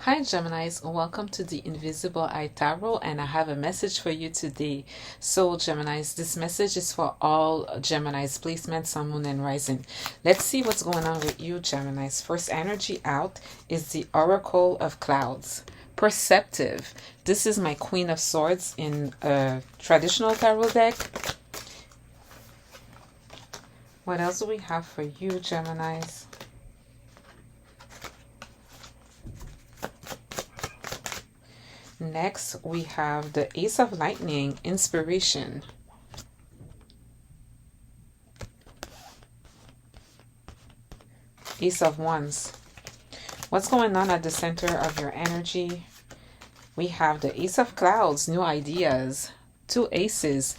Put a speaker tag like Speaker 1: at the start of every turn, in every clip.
Speaker 1: Hi Geminis, welcome to the Invisible Eye Tarot, and I have a message for you today. So Geminis, this message is for all Geminis, placement, sun, moon, and rising. Let's see what's going on with you Geminis. First energy out is the Oracle of Clouds. Perceptive. This is my Queen of Swords in a traditional tarot deck. What else do we have for you Geminis? Next, we have the Ace of Lightning, Inspiration. Ace of Wands. What's going on at the center of your energy? We have the Ace of Clouds, New Ideas. Two aces,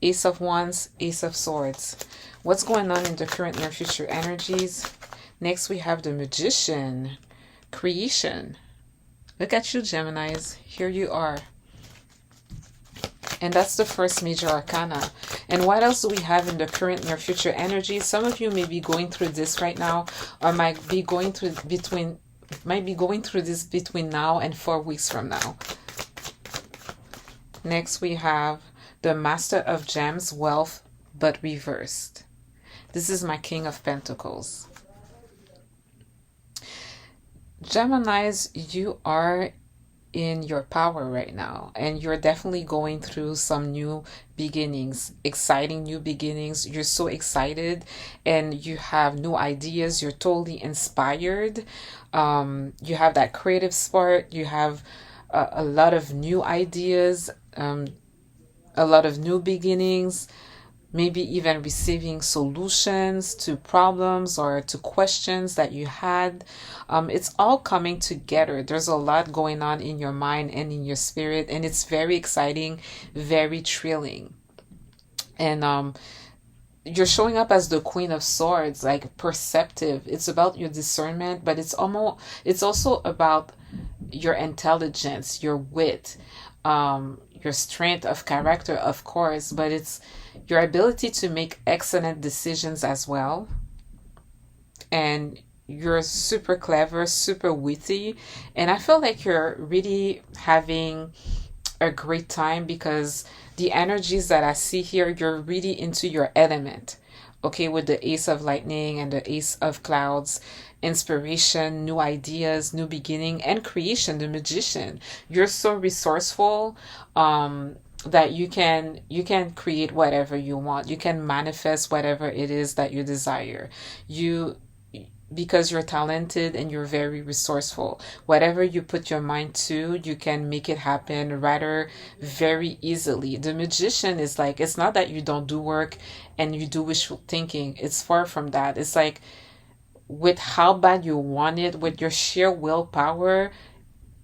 Speaker 1: Ace of Wands, Ace of Swords. What's going on in the current near future energies? Next, we have the Magician, Creation. Look at you, Geminis. Here you are. And that's the first major arcana. And what else do we have in the current near future energy? Some of you may be going through this right now, or might be going through this between now and 4 weeks from now. Next, we have the Master of Gems, Wealth, but reversed. This is my King of Pentacles. Geminis, you are in your power right now, and you're definitely going through some new beginnings, exciting new beginnings. You're so excited and you have new ideas. You're totally inspired. You have that creative spark. You have a lot of new ideas, a lot of new beginnings. Maybe even receiving solutions to problems or to questions that you had. It's all coming together. There's a lot going on in your mind and in your spirit, and it's very exciting, very thrilling. And you're showing up as the Queen of Swords, like perceptive. It's about your discernment, but it's also about your intelligence, your wit, your strength of character, of course, but it's your ability to make excellent decisions as well. And you're super clever, super witty, and I feel like you're really having a great time because the energies that I see here, you're really into your element. Okay, with the Ace of Lightning and the Ace of Clouds, inspiration, new ideas, new beginning, and creation, the Magician. You're so resourceful that you can create whatever you want. You can manifest whatever it is that you desire. Because you're talented and you're very resourceful. Whatever you put your mind to, you can make it happen rather very easily. The Magician is like, it's not that you don't do work and you do wishful thinking. It's far from that. It's like, with how bad you want it, with your sheer willpower,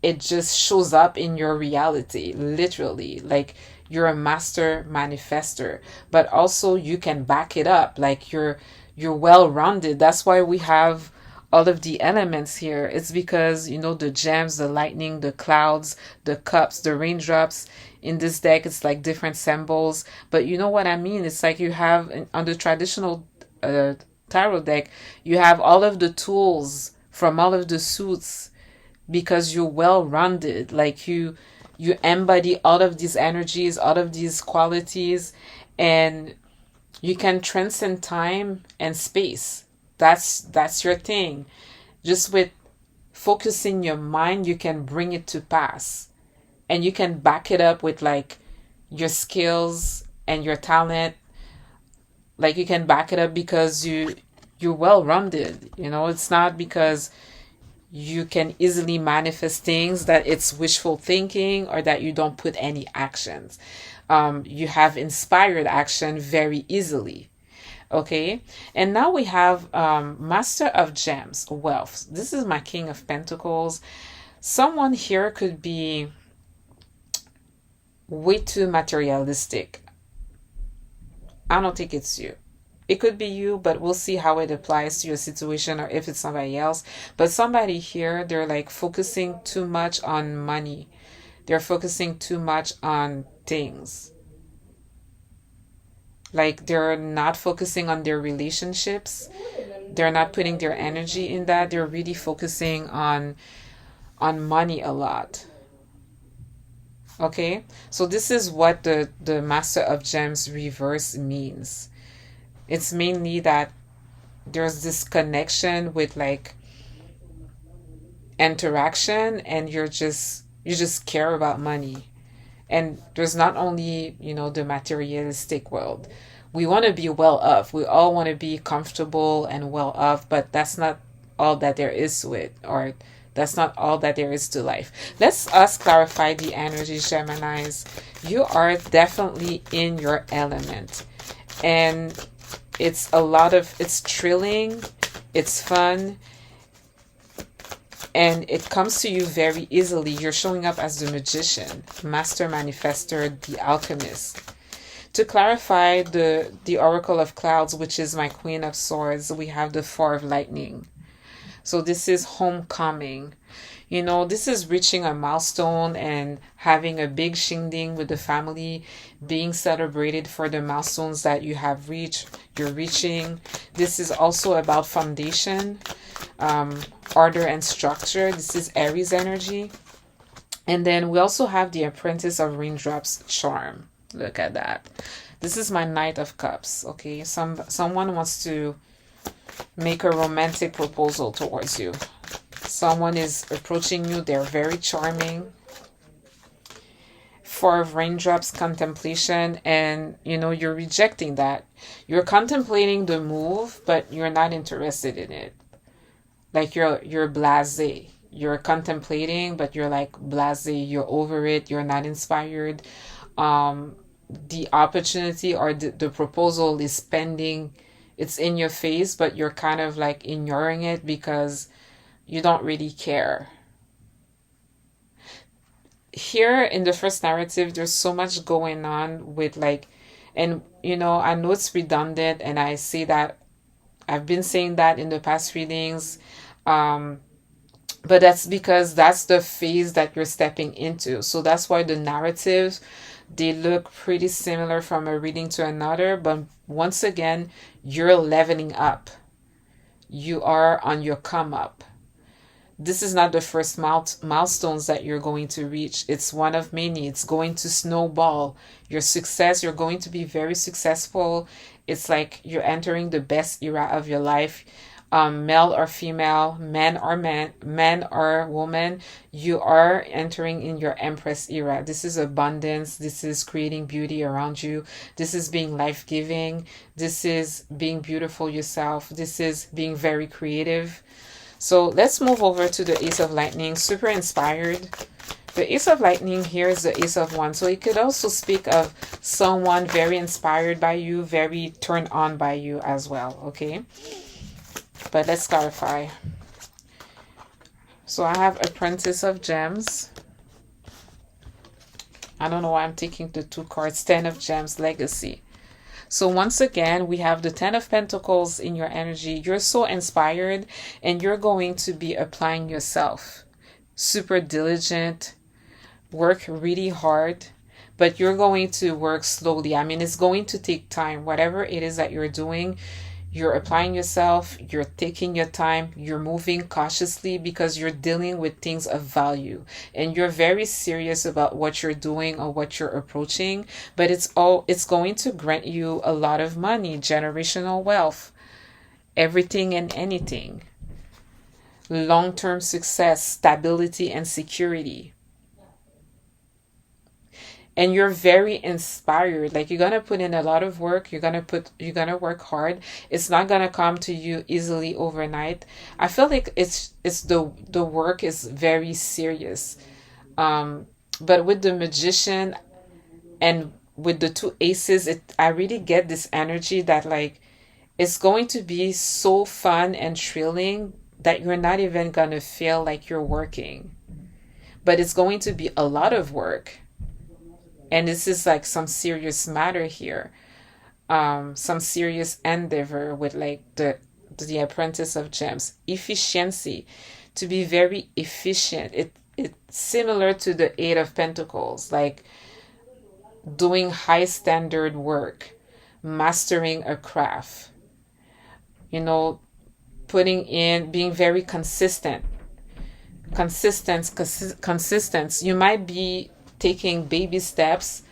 Speaker 1: it just shows up in your reality, literally. Like, you're a master manifester, but also you can back it up. Like, you're well-rounded. That's why we have all of the elements here. It's because, the gems, the lightning, the clouds, the cups, the raindrops. In this deck, it's like different symbols. But you know what I mean? It's like you have, on the traditional tarot deck, you have all of the tools from all of the suits because you're well-rounded. Like, you embody all of these energies, all of these qualities, and you can transcend time and space. That's your thing. Just with focusing your mind, you can bring it to pass. And you can back it up with like your skills and your talent. Like, you can back it up because you're well-rounded. It's not because you can easily manifest things that it's wishful thinking or that you don't put any actions. You have inspired action very easily. Okay, and now we have Master of Gems, Wealth. This is my King of Pentacles. Someone here could be way too materialistic. I don't think it's you. It could be you, but we'll see how it applies to your situation or if it's somebody else. But somebody here, they're like focusing too much on money. They're focusing too much on things. Like, they're not focusing on their relationships. They're not putting their energy in that. They're really focusing on on money a lot. Okay, so this is what the Master of Gems reverse means. It's mainly that there's this connection with like interaction, and you just care about money. And there's not only, the materialistic world. We want to be well off. We all want to be comfortable and well off, but that's not all that there is to it, or that's not all that there is to life. Let's us clarify the energy, Geminis. You are definitely in your element. And it's thrilling, it's fun, and it comes to you very easily. You're showing up as the magician, master manifester, the alchemist. To clarify the Oracle of Clouds, which is my Queen of Swords, we have the Four of Lightning. So this is homecoming. This is reaching a milestone and having a big shindig with the family, being celebrated for the milestones that you're reaching. This is also about foundation, order and structure. This is Aries energy. And then we also have the Apprentice of Raindrops charm. Look at that. This is my Knight of Cups. Okay, someone wants to make a romantic proposal towards you. Someone is approaching you. They're very charming. Four of Raindrops, contemplation, and you're rejecting that. You're contemplating the move, but you're not interested in it. Like you're blasé. You're contemplating, but you're like blasé. You're over it. You're not inspired. The opportunity or the proposal is pending. It's in your face, but you're kind of like ignoring it because you don't really care. Here in the first narrative, there's so much going on with like, and I know it's redundant, and I say that I've been saying that in the past readings, but that's because that's the phase that you're stepping into. So that's why the narratives, they look pretty similar from a reading to another, but once again, you're leveling up. You are on your come up. This is not the first milestones that you're going to reach. It's one of many. It's going to snowball. Your success, you're going to be very successful. It's like you're entering the best era of your life. Male or female, man or woman, you are entering in your Empress era. This is abundance. This is creating beauty around you. This is being life-giving. This is being beautiful yourself. This is being very creative. So let's move over to the Ace of Lightning. Super inspired. The Ace of Lightning here is the Ace of Wands. So it could also speak of someone very inspired by you, very turned on by you as well. Okay. But let's clarify. So I have Apprentice of Gems. I don't know why I'm taking the two cards. 10 of Gems, Legacy. So once again, we have the 10 of Pentacles in your energy. You're so inspired, and you're going to be applying yourself. Super diligent, work really hard, but you're going to work slowly. I mean, it's going to take time. Whatever it is that you're doing, you're applying yourself, you're taking your time, you're moving cautiously because you're dealing with things of value, and you're very serious about what you're doing or what you're approaching, but it's going to grant you a lot of money, generational wealth, everything and anything, long-term success, stability and security. And you're very inspired. Like, you're gonna put in a lot of work. You're gonna work hard. It's not gonna come to you easily overnight. I feel like it's the work is very serious. But with the Magician and with the two aces, I really get this energy that like it's going to be so fun and thrilling that you're not even gonna feel like you're working. But it's going to be a lot of work. And this is like some serious matter here, some serious endeavor with like the Apprentice of Gems. Efficiency, to be very efficient. It's similar to the Eight of Pentacles, like doing high standard work, mastering a craft, putting in, being very consistent, consistent. You might be taking baby steps,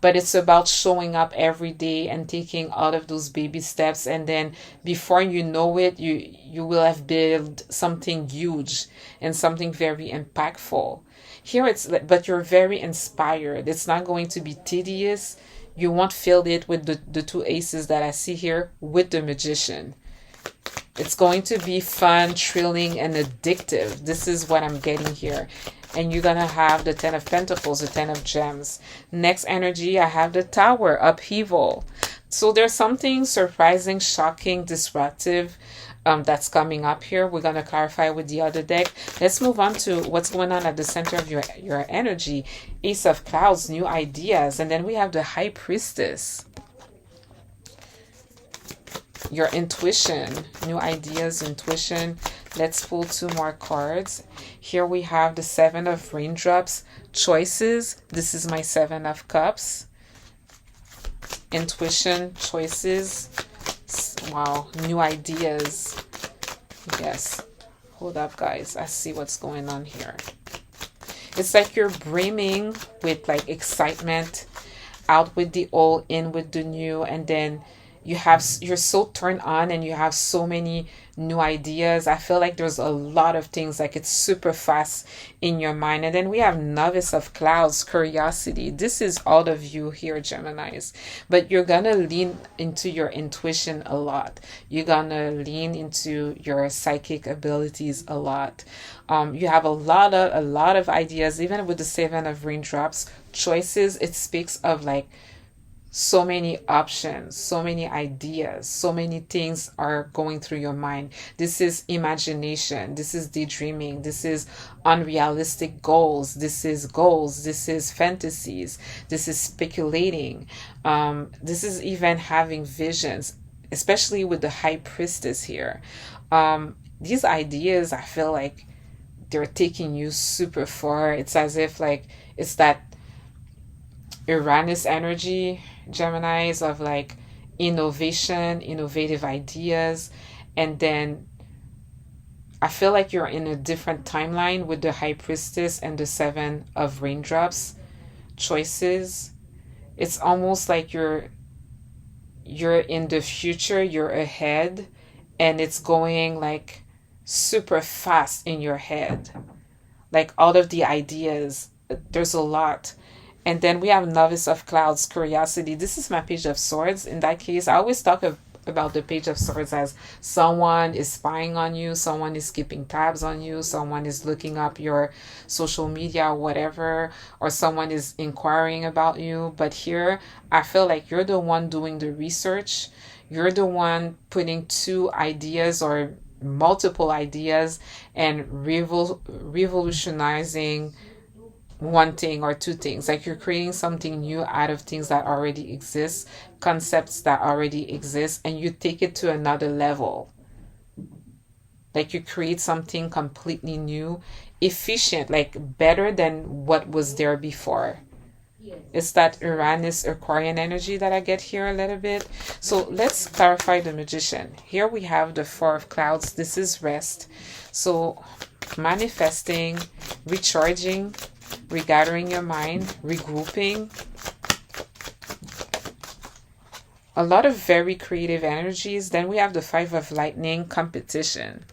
Speaker 1: but it's about showing up every day and taking all of those baby steps, and then before you know it, you will have built something huge and something very impactful. Here but you're very inspired. It's not going to be tedious. You won't feel it with the two aces that I see here with the magician. It's going to be fun, thrilling, and addictive. This is what I'm getting here. And you're going to have the Ten of Pentacles, the Ten of Gems. Next energy, I have the Tower, upheaval. So there's something surprising, shocking, disruptive that's coming up here. We're going to clarify with the other deck. Let's move on to what's going on at the center of your energy. Ace of Clouds, new ideas. And then we have the High Priestess. Your intuition, new ideas, intuition. Let's pull two more cards. Here we have the Seven of Raindrops, choices. This is my Seven of Cups. Intuition, choices. Wow, new ideas. Yes. Hold up, guys. I see what's going on here. It's like you're brimming with like excitement, out with the old, in with the new, and then you're so turned on and you have so many new ideas. I feel like there's a lot of things, like it's super fast in your mind. And then we have Novice of Clouds, curiosity. This is all of you here, Geminis, but you're gonna lean into your intuition a lot. You're gonna lean into your psychic abilities a lot. You have a lot of ideas. Even with the Seven of Raindrops, choices, it speaks of like so many options, so many ideas, so many things are going through your mind. This is imagination. This is daydreaming. This is unrealistic goals. This is goals. This is fantasies. This is speculating. This is even having visions, especially with the High Priestess here. These ideas, I feel like they're taking you super far. It's as if like it's that Uranus energy, Geminis, of like innovation, innovative ideas. And then I feel like you're in a different timeline with the High Priestess and the Seven of Raindrops, choices. It's almost like you're in the future, you're ahead, and it's going like super fast in your head. Like all of the ideas, there's a lot. And then we have Novice of Clouds, curiosity. This is my Page of Swords. In that case, I always talk about the Page of Swords as someone is spying on you, someone is keeping tabs on you, someone is looking up your social media or whatever, or someone is inquiring about you. But here, I feel like you're the one doing the research. You're the one putting two ideas or multiple ideas and revolutionizing one thing or two things. Like you're creating something new out of things that already exist, concepts that already exist, and you take it to another level. Like you create something completely new, efficient, like better than what was there before. It's that Uranus Aquarian energy that I get here a little bit. So let's clarify the Magician. Here we have the Four of Clouds. This is rest. So manifesting, recharging, regathering your mind, regrouping. A lot of very creative energies. Then we have the Five of Lightning, competition.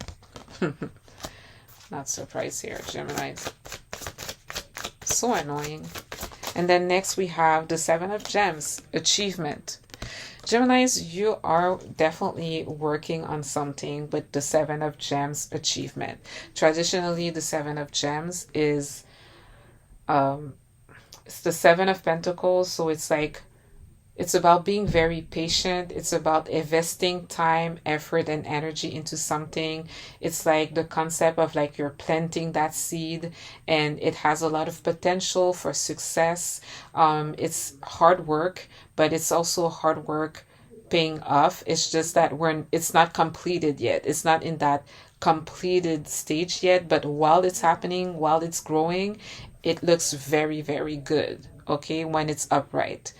Speaker 1: Not surprised here, Geminis. So annoying. And then next we have the Seven of Gems, achievement. Geminis, you are definitely working on something with the Seven of Gems, achievement. Traditionally, the Seven of Gems is it's the Seven of Pentacles, so it's like it's about being very patient. It's about investing time, effort, and energy into something. It's like the concept of like you're planting that seed and it has a lot of potential for success. It's hard work, but it's also hard work paying off. It's just that it's not completed yet. It's not in that completed stage yet, but while it's happening, while it's growing, it looks very, very good. Okay, when it's upright.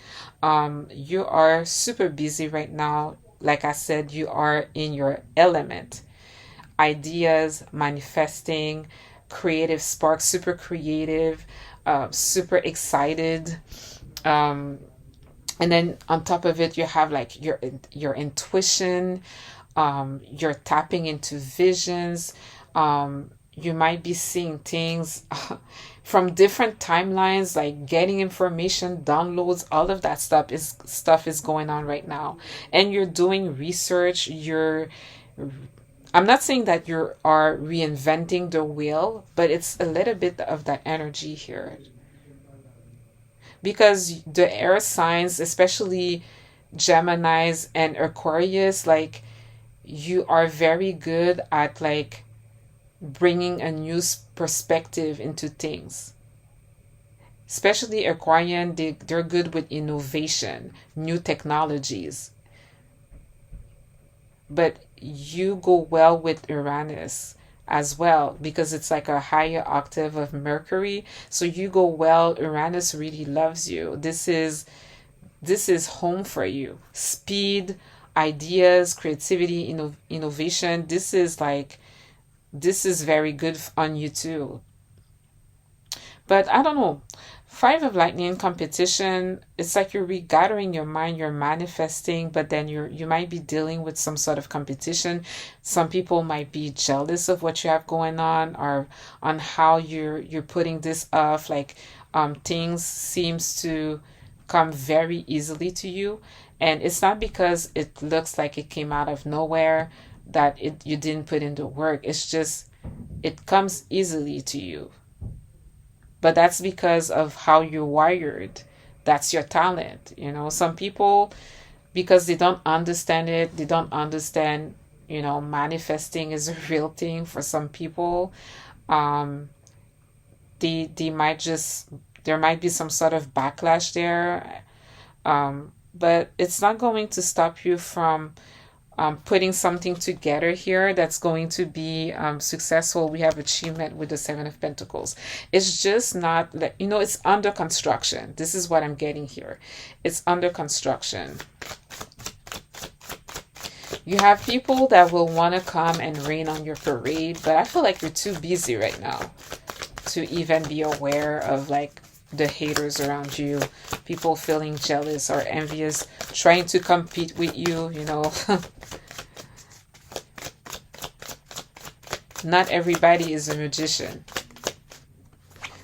Speaker 1: You are super busy right now. Like I said, you are in your element. Ideas, manifesting, creative spark, super creative, super excited. Um, and then on top of it, you have like your intuition. You're tapping into visions. You might be seeing things from different timelines, like getting information, downloads, all of that stuff is going on right now. And you're doing research. I'm not saying that you are reinventing the wheel, but it's a little bit of that energy here. Because the air signs, especially Geminis and Aquarius, like you are very good at like bringing a new perspective into things. Especially Aquarian, they're good with innovation, new technologies. But you go well with Uranus as well because it's like a higher octave of Mercury. So you go well. Uranus really loves you. This is home for you. Speed, ideas, creativity, innovation. This is very good on you too. But I don't know. Five of Lightning competition, it's like you're regathering your mind, you're manifesting, but then you might be dealing with some sort of competition. Some people might be jealous of what you have going on or on how you're putting this off. Like things seems to come very easily to you. And it's not because it looks like it came out of nowhere that you didn't put in the work. It's just it comes easily to you. But that's because of how you're wired. That's your talent. Some people, because they don't understand it, they don't understand, manifesting is a real thing for some people. Um, they might just, there might be some sort of backlash there. But it's not going to stop you from putting something together here that's going to be successful. We have achievement with the Seven of Pentacles. It's just not, it's under construction. This is what I'm getting here. It's under construction. You have people that will want to come and rain on your parade, but I feel like you're too busy right now to even be aware of like the haters around you, people feeling jealous or envious, trying to compete with you. Not everybody is a magician.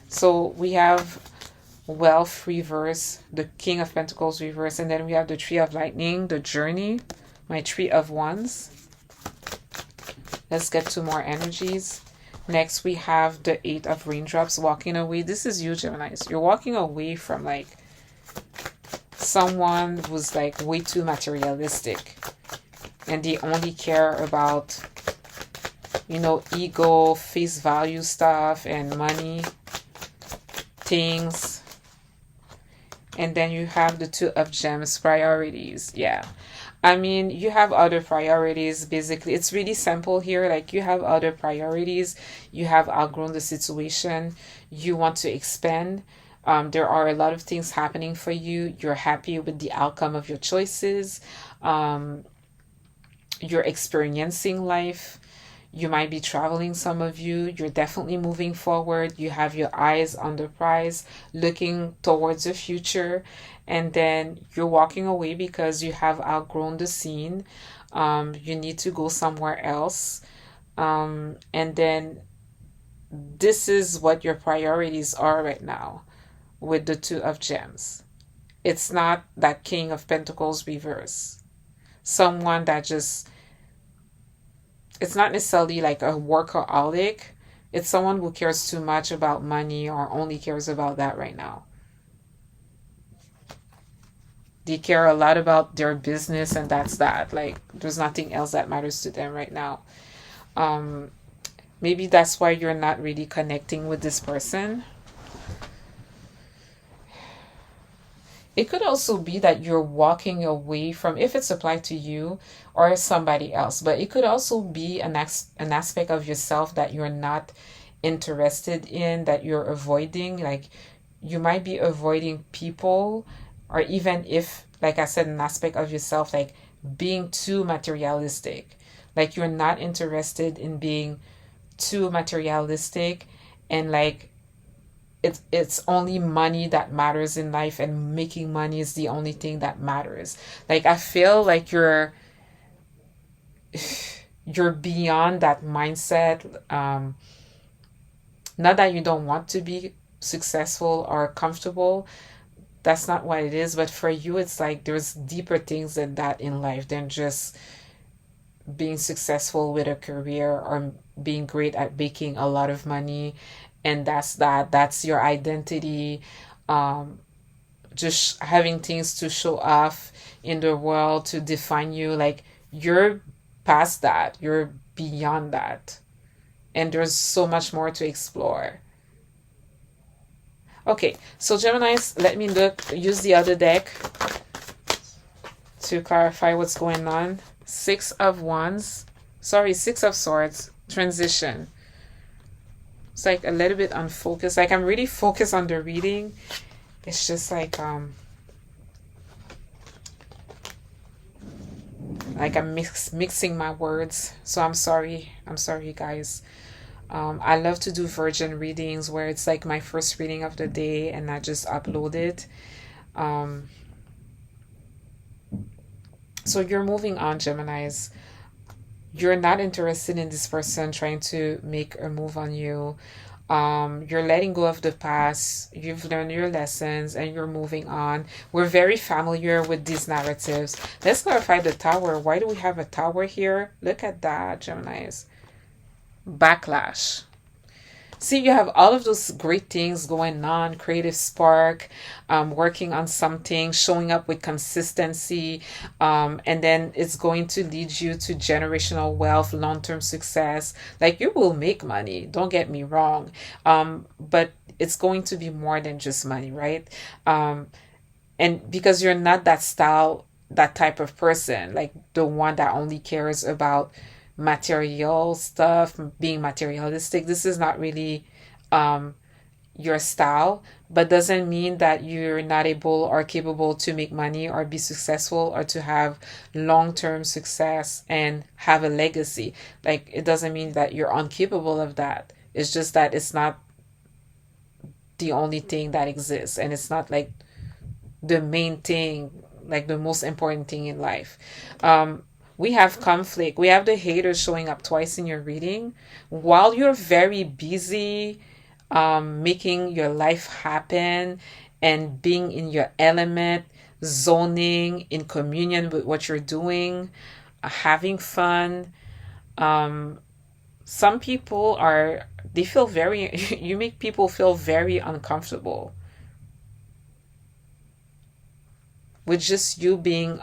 Speaker 1: So we have wealth reverse, the King of Pentacles reverse, and then we have the Tree of Lightning, the journey, my Tree of Wands. Let's get to more energies. Next, we have the Eight of Raindrops, walking away. This is you, Geminis. You're walking away from like someone who's like way too materialistic and they only care about, ego, face value stuff and money, things. And then you have the Two of Gems, priorities. Yeah. I mean, you have other priorities, basically. It's really simple here. Like, you have other priorities. You have outgrown the situation. You want to expand. There are a lot of things happening for you. You're happy with the outcome of your choices. You're experiencing life. You might be traveling, some of you. You're definitely moving forward. You have your eyes on the prize, looking towards the future. And then you're walking away because you have outgrown the scene. You need to go somewhere else. And then this is what your priorities are right now with the Two of Gems. It's not that King of Pentacles reverse. Someone that just, it's not necessarily like a workaholic. It's someone who cares too much about money or only cares about that right now. They care a lot about their business and that's that. Like, there's nothing else that matters to them right now. Maybe that's why you're not really connecting with this person. It could also be that you're walking away from, if it's applied to you or somebody else, but it could also be an aspect of yourself that you're not interested in, that you're avoiding. Like, you might be avoiding people, or even if, like I said, an aspect of yourself, like being too materialistic. Like, you're not interested in being too materialistic, and like it's only money that matters in life, and making money is the only thing that matters. Like I feel like you're beyond that mindset. Not that you don't want to be successful or comfortable, that's not what it is, but for you it's like there's deeper things than that in life than just being successful with a career or being great at making a lot of money, and that's your identity. um just having things to show off in the world to define you, like you're past that, you're beyond that, and there's so much more to explore. Okay, so Gemini's, let me look, use the other deck to clarify what's going on. Six of Wands, sorry, Six of Swords, transition. It's like a little bit unfocused. Like I'm really focused on the reading. It's just like I'm mixing my words. So I'm sorry guys. I love to do virgin readings where it's like my first reading of the day and I just upload it. Um, so you're moving on, Geminis. You're not interested in this person trying to make a move on you. You're letting go of the past, you've learned your lessons, and you're moving on. We're very familiar with these narratives. Let's clarify the tower. Why do we have a tower here? Look at that, Geminis. Backlash. See, you have all of those great things going on, creative spark, working on something, showing up with consistency, and then it's going to lead you to generational wealth, long-term success. Like you will make money, don't get me wrong, but it's going to be more than just money, right? Um, and because you're not that style, that type of person, like the one that only cares about material stuff, being materialistic, this is not really um your style, but doesn't mean that you're not able or capable to make money or be successful or to have long-term success and have a legacy. Like it doesn't mean that you're incapable of that. It's just that it's not the only thing that exists, and it's not like the main thing, like the most important thing in life. Um, we have conflict. We have the haters showing up twice in your reading while you're very busy making your life happen and being in your element, zoning in communion with what you're doing, having fun. Um, some people are, they feel very, you make people feel very uncomfortable with just you being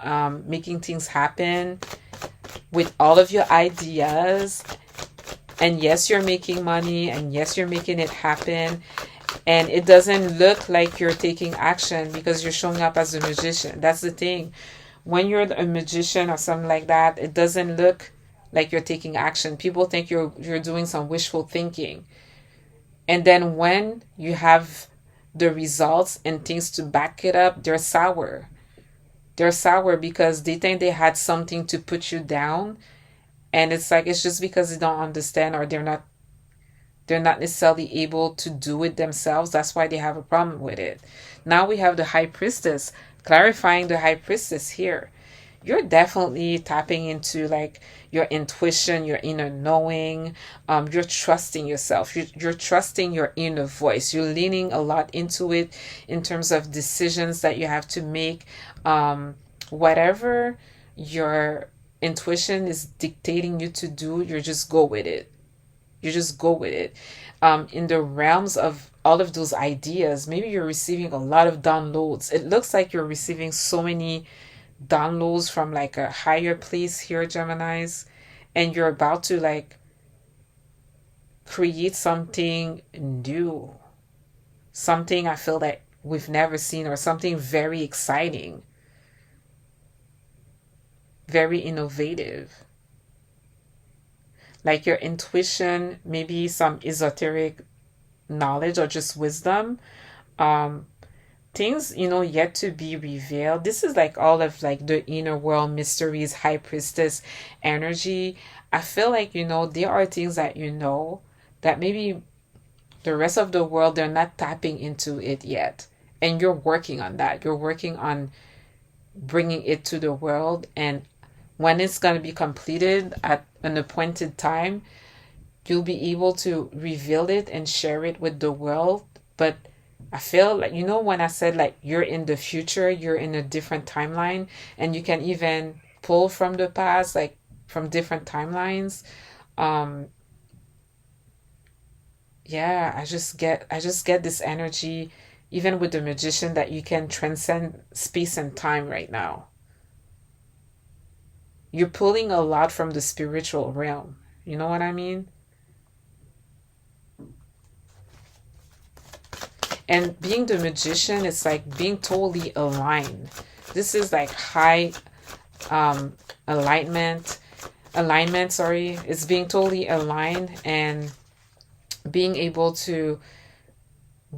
Speaker 1: making things happen with all of your ideas. And yes, you're making money, and yes, you're making it happen, and it doesn't look like you're taking action because you're showing up as a magician. That's the thing. When you're a magician or something like that, it doesn't look like you're taking action. People think you're doing some wishful thinking. And then when you have the results and things to back it up, they're sour. They're sour because they think they had something to put you down, and it's like it's just because they don't understand, or they're not necessarily able to do it themselves. That's why they have a problem with it. Now we have the high priestess, clarifying the high priestess here. You're definitely tapping into like your intuition, your inner knowing. You're trusting yourself. You're trusting your inner voice. You're leaning a lot into it in terms of decisions that you have to make. Whatever your intuition is dictating you to do, you just go with it. You just go with it. In the realms of all of those ideas, maybe you're receiving a lot of downloads. It looks like you're receiving so many downloads from like a higher place here, Geminis, and you're about to like create something new, something I feel that we've never seen, or something very exciting, very innovative. Like your intuition, maybe some esoteric knowledge or just wisdom, um, things, yet to be revealed. This is like all of like the inner world mysteries, high priestess energy. I feel like, there are things that that maybe the rest of the world, they're not tapping into it yet. And you're working on that. You're working on bringing it to the world. And when it's going to be completed at an appointed time, you'll be able to reveal it and share it with the world. But I feel like, when I said like you're in the future, you're in a different timeline, and you can even pull from the past, like from different timelines. Um, yeah, I just get this energy, even with the magician, that you can transcend space and time right now. You're pulling a lot from the spiritual realm. You know what I mean? And being the magician, it's like being totally aligned. This is like high um alignment alignment, sorry. It's being totally aligned and being able to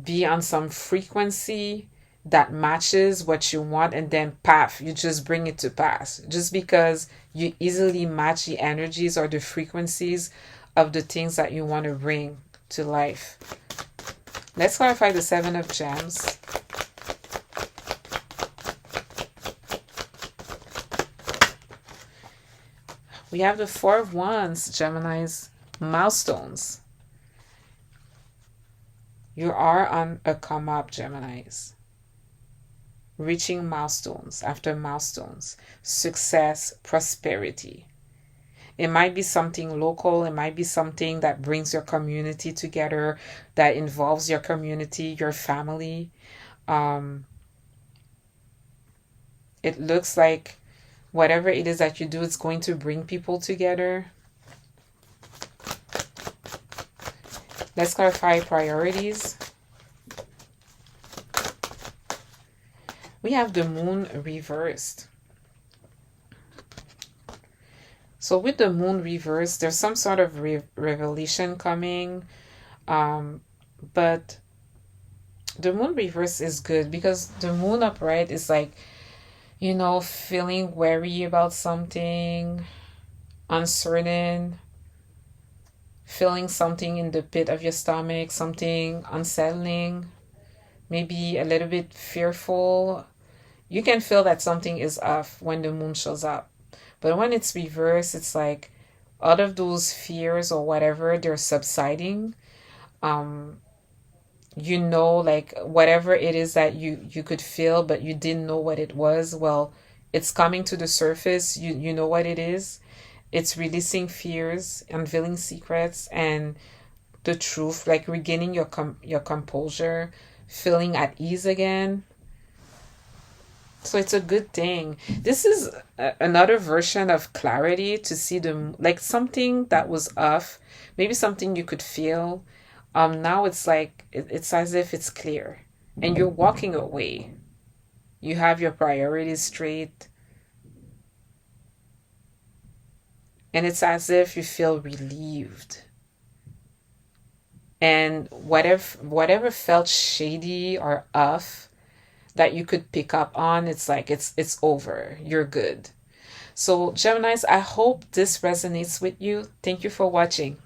Speaker 1: be on some frequency that matches what you want, and then path, you just bring it to pass just because you easily match the energies or the frequencies of the things that you want to bring to life. Let's clarify the Seven of Gems. We have the Four of Wands, Gemini's milestones. You are on a come up, Geminis. Reaching milestones after milestones, success, prosperity. It might be something local, it might be something that brings your community together, that involves your community, your family. Um, it looks like whatever it is that you do, it's going to bring people together. Let's clarify priorities. We have the moon reversed. So with the moon reversed, there's some sort of revelation coming. Um, but the moon reverse is good because the moon upright is like, feeling wary about something, uncertain, feeling something in the pit of your stomach, something unsettling, maybe a little bit fearful. You can feel that something is off when the moon shows up. But when it's reversed, it's like all of those fears or whatever, they're subsiding. Um, like whatever it is that you could feel, but you didn't know what it was. Well, it's coming to the surface. You know what it is. It's releasing fears, unveiling secrets, and the truth, like regaining your composure, feeling at ease again. So it's a good thing. This is another version of clarity to see like something that was off, maybe something you could feel. Now it's like it's as if it's clear, and you're walking away. You have your priorities straight, and it's as if you feel relieved. And whatever felt shady or off that you could pick up on, it's like it's over. You're good. So Geminis, I hope this resonates with you. Thank you for watching.